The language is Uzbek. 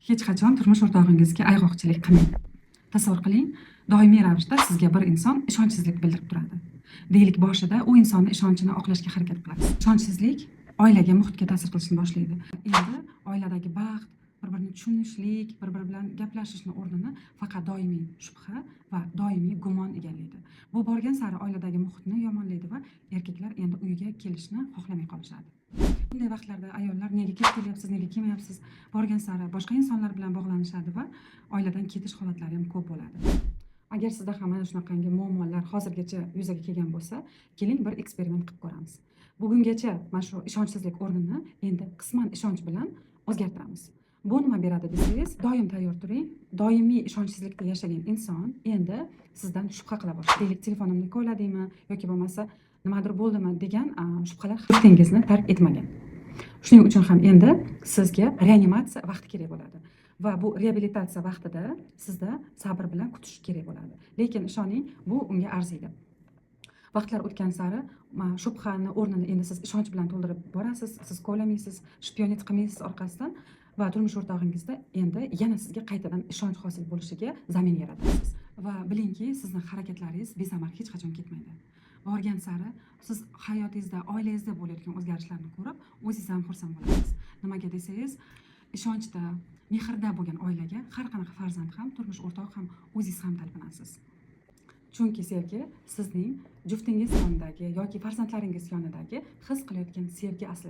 Hech qachon turmush o'rtog'ingizga ayg'oqchilik qilmang. Tasavvur qiling, doimiy ravishda sizga bir inson ishonchsizlik bildirib turadi. Deylik, boshida u insonni ishonchini oqlashga harakat qilasiz. Ishonchsizlik oilaga, muhitga ta'sir qilishni boshlaydi. Endi oiladagi baxt, bir-birini tushunishlik, bir-biri bilan gaplashishni o'rnini faqat doimiy shubha va doimiy gumon egallaydi. Bu borgan sari oiladagi muhitni yomonlaydi va erkaklar endi uyiga kelishni xohlamay qolishadi. Bunday vaqtlarda ayollar nega kech kelyapsiz, nega kelmayapsiz, borgan sari boshqa insonlar bilan bog'lanishadi va oiladan ketish holatlari ham ko'p bo'ladi. Agar sizda ham mana shunaqangi muammolar hozirgacha yuzaga kelgan bo'lsa, keling bir eksperiment qilib ko'ramiz. Bugungacha mana shu ishonchsizlik o'rnini endi qisman ishonch bilan o'zgartiramiz. Bu nima beradi desangiz, doim tayyor turing. Doimiy ishonchsizlikda yashagan inson endi sizdan shubha qila boshlaydi. Deylik, telefonimni ko'ladingmi yoki bo'lmasa nimadir bo'ldimi degan shubhalar hayyotingizni tark etmagan. Shuning uchun ham endi sizga reanimatsiya vaqti kerak bo'ladi. Va bu reabilitatsiya vaqtida sizda sabr bilan kutish kerak bo'ladi. Lekin ishoning, bu unga arziydi. Vaqtlar o'tgan sari shubhani o'rnini endi siz ishonch bilan to'ldirib borasiz, siz ko'lamaysiz, shpionit qilmaysiz orqasidan va turmush o'rtog'ingizda endi yana sizga qaytadan ishonch hosil bo'lishiga zamin yaratasiz. Va bilingki, sizning harakatlaringiz besamar hech qachon ketmaydi. Borgan sari siz hayotingizda, oilangizda bo'layotgan o'zgarishlarni ko'rib, o'zingiz ham xursand bo'lasiz. Nimaga desangiz, ishonchda, mehrda bo'lgan oilaga har qanaqa farzand ham, turmush o'rtoq ham, o'zingiz ham talpinasiz. Chunki sevgi sizning juftingiz yonidagi yoki farzandlaringiz yonidagi his qilayotgan sevgi asli.